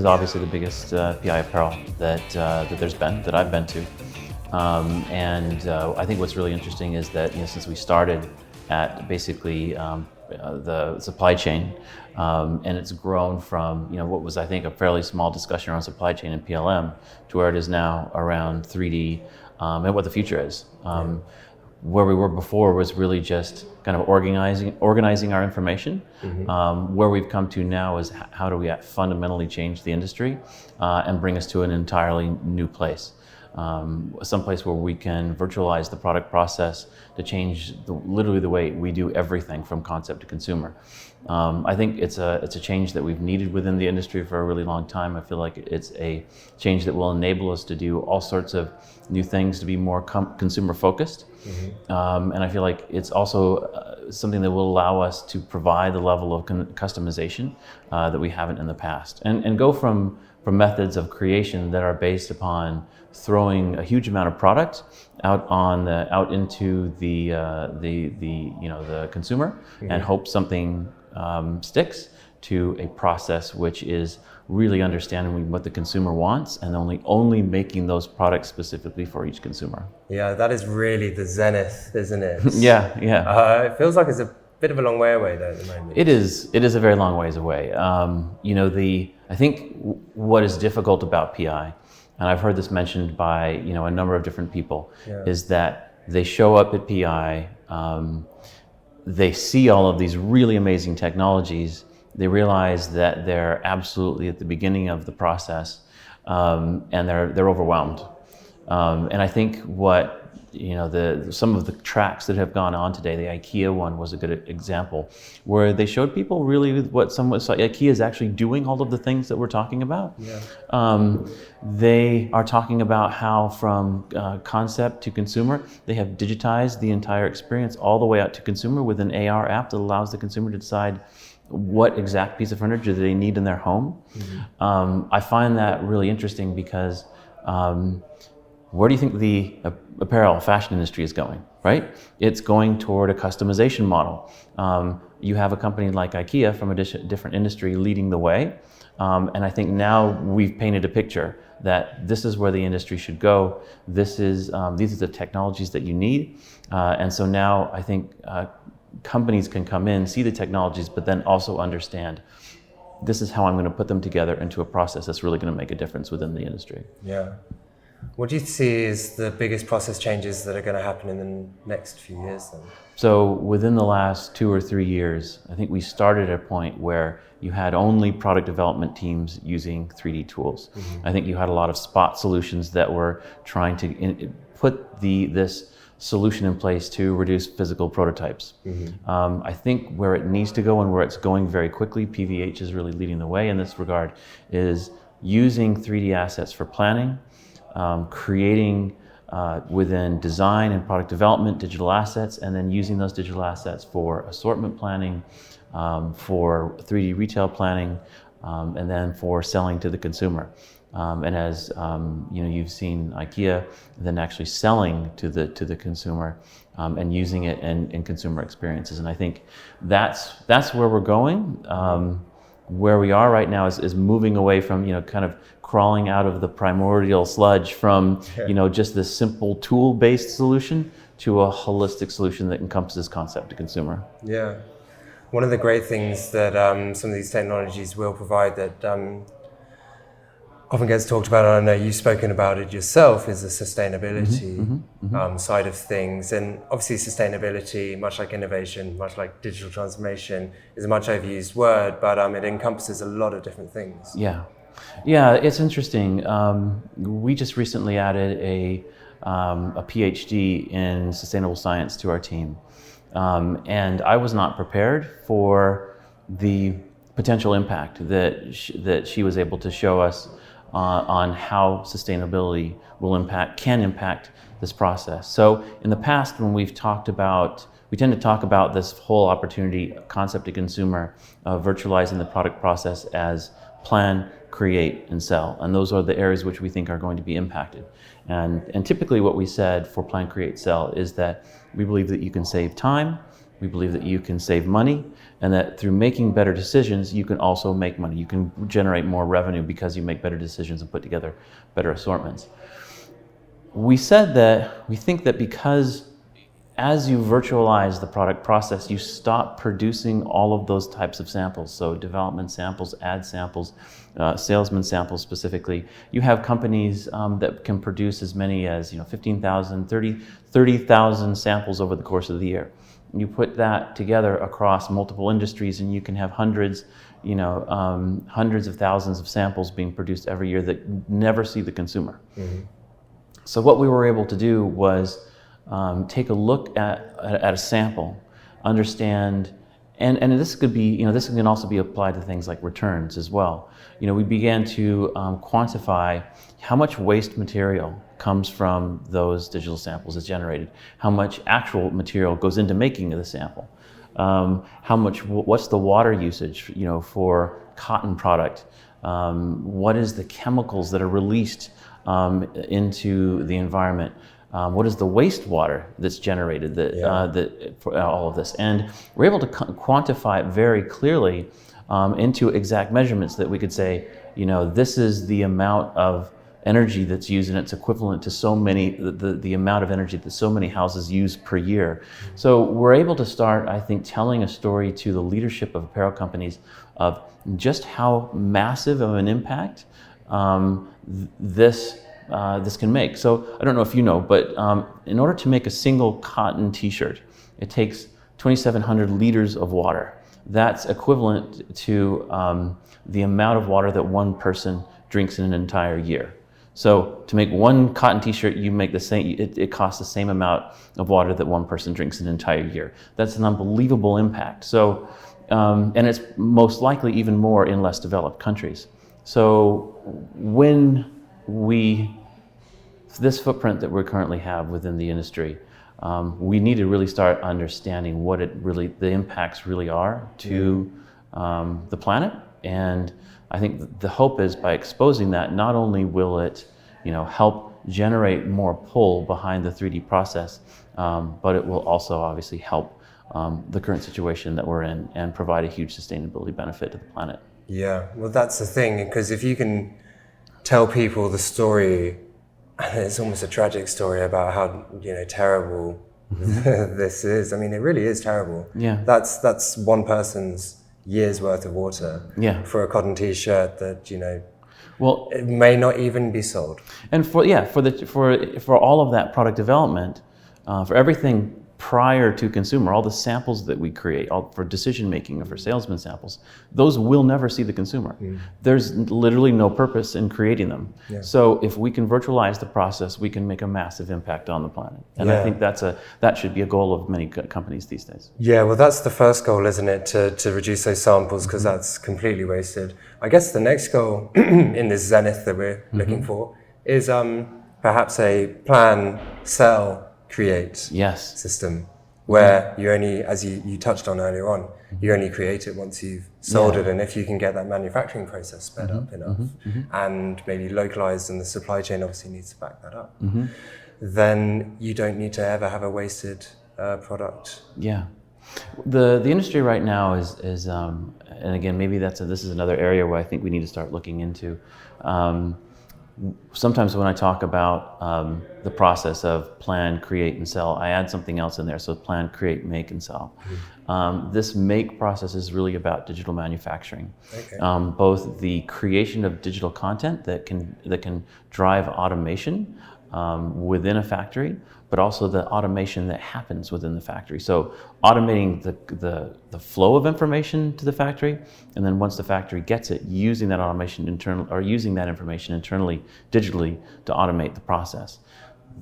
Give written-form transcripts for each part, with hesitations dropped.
is obviously the biggest PI apparel that I've been to. I think what's really interesting is that since we started at basically the supply chain, and it's grown from what was I think a fairly small discussion around supply chain and PLM to where it is now around 3D and what the future is. Where we were before was really just kind of organizing our information. Where we've come to now is how do we fundamentally change the industry and bring us to an entirely new place. Some place where we can virtualize the product process to change literally the way we do everything from concept to consumer. I think it's a change that we've needed within the industry for a really long time. I feel like it's a change that will enable us to do all sorts of new things, to be more consumer focused. And I feel like it's also something that will allow us to provide the level of customization that we haven't in the past, and go from methods of creation that are based upon throwing a huge amount of product out into the consumer and hope something sticks, to a process which is really understanding what the consumer wants and only making those products specifically for each consumer. Yeah, that is really the zenith, isn't it? Yeah. It feels like it's a bit of a long way away though at the moment. It is a very long ways away. I think what is difficult about PI, and I've heard this mentioned by a number of different people, is that they show up at PI, they see all of these really amazing technologies, they realize that they're absolutely at the beginning of the process, and they're overwhelmed. And I think what some of the tracks that have gone on today, the IKEA one was a good example, where they showed people really what IKEA is actually doing all of the things that we're talking about. They are talking about how from concept to consumer, they have digitized the entire experience all the way out to consumer with an AR app that allows the consumer to decide what exact piece of furniture they need in their home. I find that really interesting because where do you think the apparel fashion industry is going, right? It's going toward a customization model. You have a company like IKEA from a different industry leading the way. And I think now we've painted a picture that this is where the industry should go. These are the technologies that you need. And so now I think companies can come in, see the technologies, but then also understand this is how I'm going to put them together into a process that's really going to make a difference within the industry. Yeah. What do you see is the biggest process changes that are going to happen in the next few years then? So within the last 2 or 3 years, I think we started at a point where you had only product development teams using 3D tools. I think you had a lot of spot solutions that were trying to put this solution in place to reduce physical prototypes. I think where it needs to go and where it's going very quickly, PVH is really leading the way in this regard, is using 3D assets for planning, creating within design and product development digital assets, and then using those digital assets for assortment planning, for 3D retail planning, and then for selling to the consumer. And as you've seen IKEA then actually selling to the consumer and using it in consumer experiences. And I think that's where we're going. Where we are right now is moving away from kind of crawling out of the primordial sludge from just this simple tool-based solution to a holistic solution that encompasses concept to consumer. Yeah. One of the great things that some of these technologies will provide that often gets talked about, and I know you've spoken about it yourself, is the sustainability side of things. And obviously sustainability, much like innovation, much like digital transformation, is a much overused word, but it encompasses a lot of different things. Yeah, it's interesting. We just recently added a PhD in sustainable science to our team. And I was not prepared for the potential impact that she was able to show us on how sustainability can impact this process. So in the past, when we tend to talk about this whole opportunity, concept to consumer, virtualizing the product process as plan, create, and sell. And those are the areas which we think are going to be impacted. And typically what we said for plan, create, sell is that we believe that you can save time, We believe that you can save money, and that through making better decisions, you can also make money. You can generate more revenue because you make better decisions and put together better assortments. We said that we think that because as you virtualize the product process, you stop producing all of those types of samples. So development samples, ad samples, salesman samples specifically. You have companies that can produce as many as 15,000, 30,000 samples over the course of the year. You put that together across multiple industries, and you can have hundreds of thousands of samples being produced every year that never see the consumer. Mm-hmm. So what we were able to do was take a look at a sample, understand, and this could be, this can also be applied to things like returns as well. We began to quantify how much waste material comes from those digital samples is generated, how much actual material goes into making the sample, what's the water usage, for cotton product, what is the chemicals that are released into the environment. What is the wastewater that's generated for all of this? And we're able to quantify it very clearly into exact measurements that we could say, this is the amount of energy that's used, and it's equivalent to so many, the amount of energy that so many houses use per year. So we're able to start, I think, telling a story to the leadership of apparel companies of just how massive of an impact this can make. So I don't know if you know, but in order to make a single cotton t-shirt, it takes 2,700 liters of water. That's equivalent to the amount of water that one person drinks in an entire year. So to make one cotton t-shirt, you make the same. It costs the same amount of water that one person drinks in an entire year. That's an unbelievable impact. So, and it's most likely even more in less developed countries. So when this footprint that we currently have within the industry, we need to really start understanding what the impacts really are to the planet. And I think the hope is by exposing that, not only will it, help generate more pull behind the 3D process, but it will also obviously help the current situation that we're in and provide a huge sustainability benefit to the planet. Yeah, well, that's the thing, because if you can tell people the story, and it's almost a tragic story about how terrible this is. I mean, it really is terrible. Yeah, that's one person's year's worth of water. Yeah. For a cotton t-shirt that well, it may not even be sold. And for all of that product development, for everything prior to consumer, all the samples that we create, all for decision making or for salesman samples, those will never see the consumer. There's literally no purpose in creating them. Yeah. So if we can virtualize the process, we can make a massive impact on the planet. And I think that should be a goal of many companies these days. Yeah, well, that's the first goal, isn't it? To reduce those samples, because that's completely wasted. I guess the next goal in this zenith that we're looking for is perhaps a plan, sell, create system where you only, as you touched on earlier on, you only create it once you've sold it, and if you can get that manufacturing process sped up enough and maybe localized, and the supply chain obviously needs to back that up, then you don't need to ever have a wasted product. Yeah. The industry right now is and again, maybe this is another area where I think we need to start looking into. Sometimes when I talk about the process of plan, create, and sell, I add something else in there. So plan, create, make, and sell. This make process is really about digital manufacturing. Okay. Both the creation of digital content that can drive automation within a factory, but also the automation that happens within the factory. So automating the flow of information to the factory, and then once the factory gets it, using that automation using that information internally, digitally, to automate the process.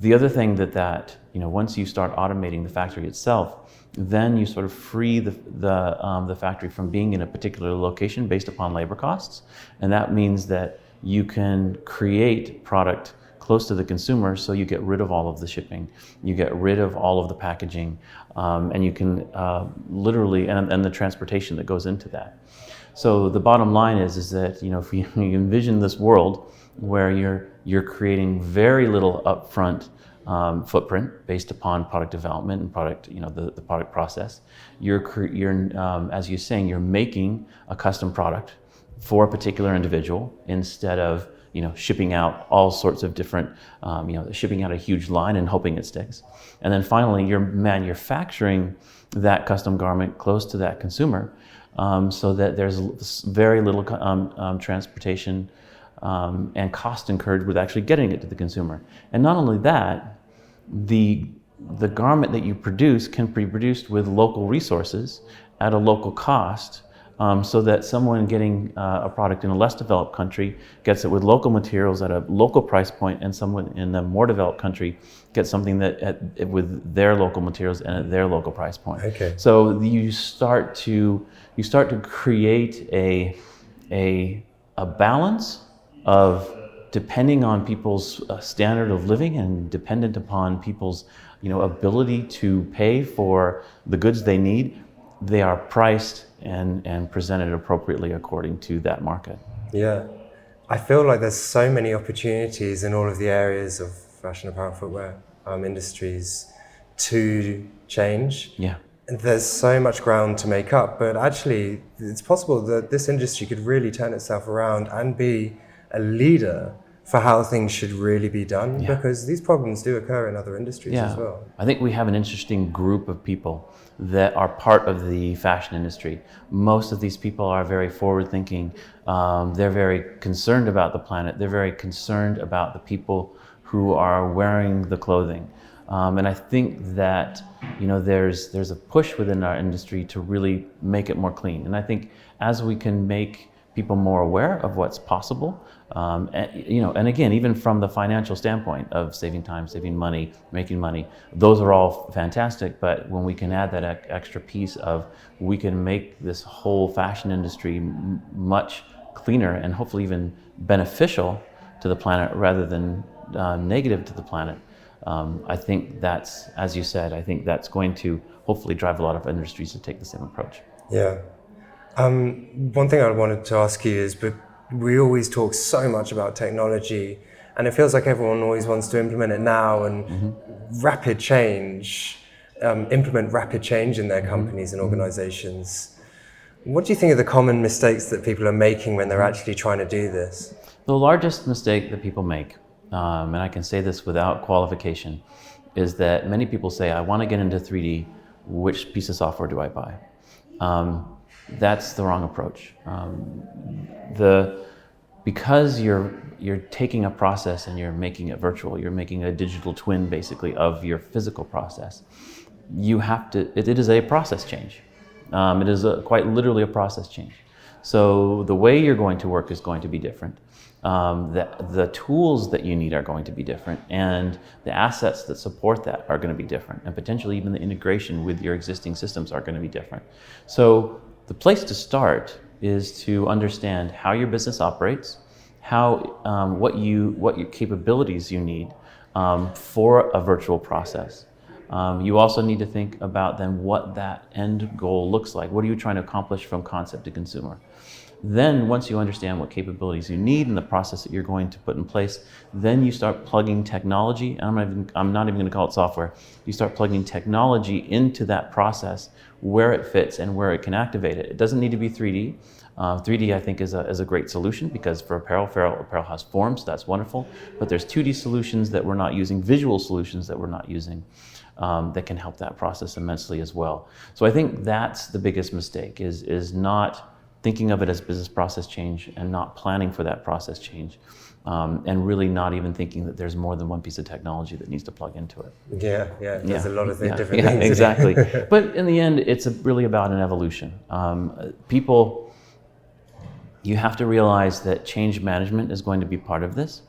The other thing that once you start automating the factory itself, then you sort of free the factory from being in a particular location based upon labor costs, and that means that you can create product close to the consumer, so you get rid of all of the shipping, you get rid of all of the packaging, and you can literally, and the transportation that goes into that. So the bottom line is that if you envision this world where you're creating very little upfront footprint based upon product development and product, the product process. You're as you're saying, you're making a custom product for a particular individual instead of shipping out all sorts of different, shipping out a huge line and hoping it sticks. And then finally, you're manufacturing that custom garment close to that consumer, so that there's very little transportation and cost incurred with actually getting it to the consumer. And not only that, the garment that you produce can be produced with local resources at a local cost, so that someone getting a product in a less developed country gets it with local materials at a local price point, and someone in a more developed country gets something with their local materials and at their local price point. Okay. So you start to create a balance of, depending on people's standard of living and dependent upon people's ability to pay for the goods they need, they are priced and presented appropriately according to that market. Yeah. I feel like there's so many opportunities in all of the areas of fashion, apparel, footwear industries to change. Yeah. There's so much ground to make up, but actually it's possible that this industry could really turn itself around and be a leader for how things should really be done, because these problems do occur in other industries as well. I think we have an interesting group of people that are part of the fashion industry. Most of these people are very forward-thinking. They're very concerned about the planet. They're very concerned about the people who are wearing the clothing. And I think that there's a push within our industry to really make it more clean. And I think as we can make people more aware of what's possible, and again, even from the financial standpoint of saving time, saving money, making money, those are all fantastic. But when we can add that extra piece of, we can make this whole fashion industry much cleaner and hopefully even beneficial to the planet rather than negative to the planet. I think that's, as you said, I think that's going to hopefully drive a lot of industries to take the same approach. Yeah. One thing I wanted to ask you is, but we always talk so much about technology, and it feels like everyone always wants to implement it now and implement rapid change in their companies and organizations. What do you think are the common mistakes that people are making when they're actually trying to do this? The largest mistake that people make, and I can say this without qualification, is that many people say, I want to get into 3D, which piece of software do I buy? That's the wrong approach. Because you're taking a process and you're making it virtual, you're making a digital twin basically of your physical process. It is a process change. It is quite literally a process change. So the way you're going to work is going to be different. The tools that you need are going to be different, and the assets that support that are going to be different, and potentially even the integration with your existing systems are going to be different. So the place to start is to understand how your business operates, what your capabilities you need for a virtual process. You also need to think about then what that end goal looks like. What are you trying to accomplish from concept to consumer? Then once you understand what capabilities you need in the process that you're going to put in place, then you start plugging technology. I'm not even going to call it software. You start plugging technology into that process where it fits and where it can activate it. It doesn't need to be 3D. 3D, I think, is a great solution, because for apparel has forms, that's wonderful. But there's 2D solutions that we're not using, visual solutions that we're not using, that can help that process immensely as well. So I think that's the biggest mistake, is not thinking of it as business process change and not planning for that process change, and really not even thinking that there's more than one piece of technology that needs to plug into it. There's a lot of different things. Exactly. But in the end, it's really about an evolution. You have to realize that change management is going to be part of this,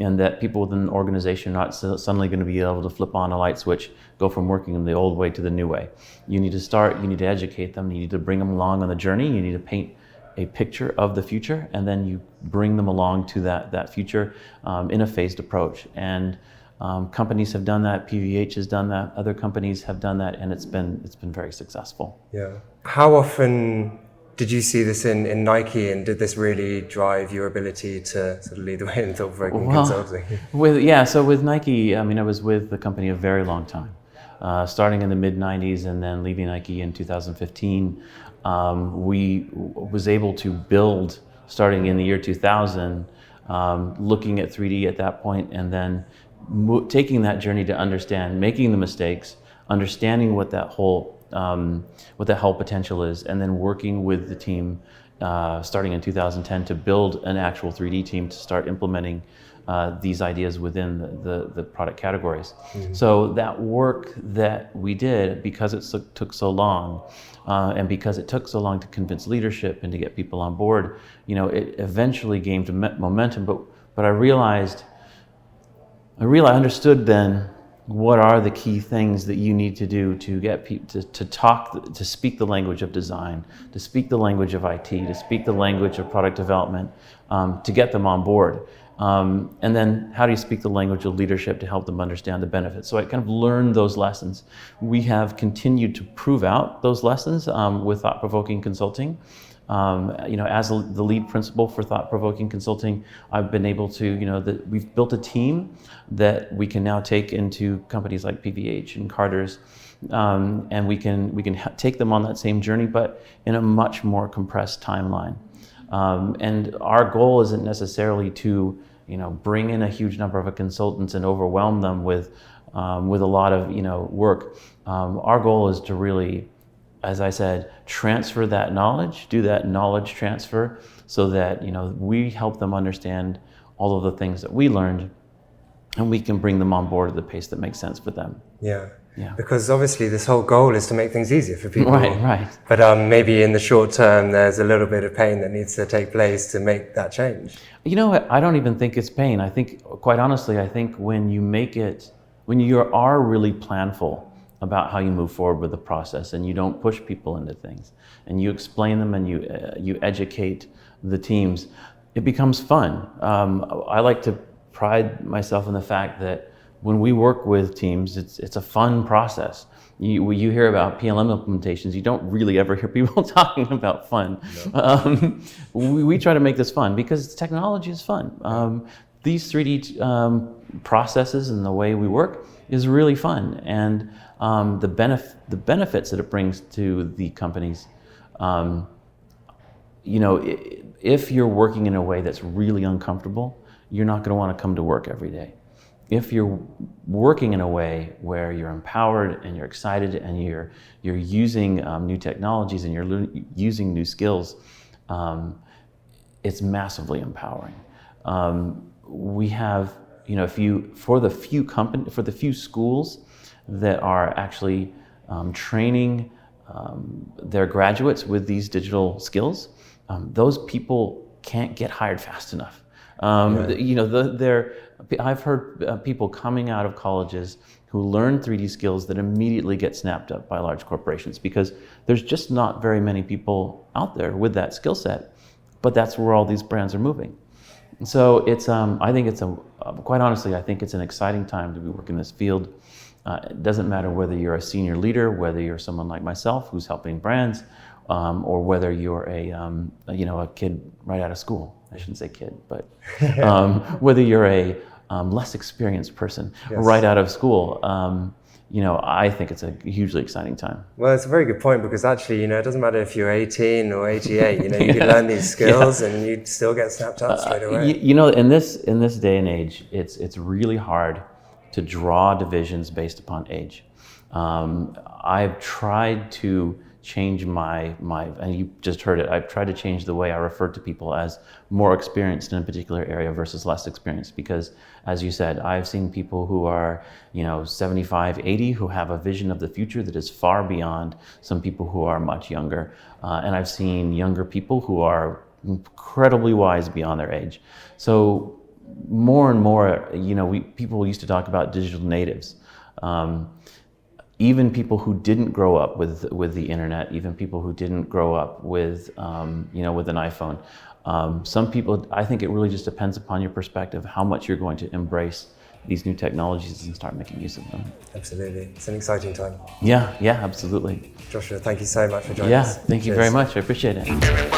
and that people within an organization are not suddenly going to be able to flip on a light switch, go from working in the old way to the new way. You need to educate them, you need to bring them along on the journey, you need to paint a picture of the future, and then you bring them along to that future in a phased approach. And companies have done that, PVH has done that, other companies have done that, and it's been very successful. Yeah. How often Did you see this in Nike, and did this really drive your ability to sort of lead the way in thought-provoking consulting? So with Nike, I mean, I was with the company a very long time, starting in the mid-90s and then leaving Nike in 2015. We was able to build, starting in the year 2000, looking at 3D at that point, and then taking that journey to understand, making the mistakes, understanding what that whole potential is, and then working with the team starting in 2010 to build an actual 3D team to start implementing these ideas within the product categories. Mm-hmm. So that work that we did, because it took so long, and because it took so long to convince leadership and to get people on board, it eventually gained momentum. But I understood then what are the key things that you need to do to get people to speak the language of design, to speak the language of IT, to speak the language of product development, to get them on board. And then how do you speak the language of leadership to help them understand the benefits? So I kind of learned those lessons. We have continued to prove out those lessons with thought-provoking consulting. As the lead principal for thought-provoking consulting, I've been able to, we've built a team that we can now take into companies like PVH and Carter's, and we can take them on that same journey, but in a much more compressed timeline. And our goal isn't necessarily to, bring in a huge number of consultants and overwhelm them with a lot of, work. Our goal is to really, as I said, transfer that knowledge, do that knowledge transfer, so that we help them understand all of the things that we learned, and we can bring them on board at the pace that makes sense for them. Yeah. Because obviously this whole goal is to make things easier for people. Right. But maybe in the short term, there's a little bit of pain that needs to take place to make that change. I don't even think it's pain. I think, quite honestly, when you are really planful about how you move forward with the process, and you don't push people into things, and you explain them, and you educate the teams, it becomes fun. I like to pride myself in the fact that when we work with teams, it's a fun process. You hear about PLM implementations, you don't really ever hear people talking about fun. No. We try to make this fun because technology is fun. These 3D processes and the way we work is really fun, and the benefits that it brings to the companies. If you're working in a way that's really uncomfortable, you're not going to want to come to work every day. If you're working in a way where you're empowered and you're excited and you're using new technologies and you're using new skills, it's massively empowering. We have, for the few schools that are actually training their graduates with these digital skills, those people can't get hired fast enough. I've heard people coming out of colleges who learn 3D skills that immediately get snapped up by large corporations, because there's just not very many people out there with that skill set, but that's where all these brands are moving. So quite honestly, I think it's an exciting time to be working in this field. It doesn't matter whether you're a senior leader, whether you're someone like myself who's helping brands, or whether you're a kid right out of school. I shouldn't say kid, but whether you're a less experienced person right out of school, I think it's a hugely exciting time. Well, it's a very good point, because actually, it doesn't matter if you're 18 or 88, you can learn these skills and you'd still get snapped up straight away. In this day and age, it's really hard to draw divisions based upon age. I've tried to change and you just heard it, I've tried to change the way I refer to people as more experienced in a particular area versus less experienced, because, as you said, I've seen people who are 75, 80 who have a vision of the future that is far beyond some people who are much younger, and I've seen younger people who are incredibly wise beyond their age. So more and more, people used to talk about digital natives. Even people who didn't grow up with the internet, even people who didn't grow up with with an iPhone. Some people, I think it really just depends upon your perspective, how much you're going to embrace these new technologies and start making use of them. Absolutely. It's an exciting time. Yeah, absolutely. Joshua, thank you so much for joining Yeah, us. thank you very much. I appreciate it.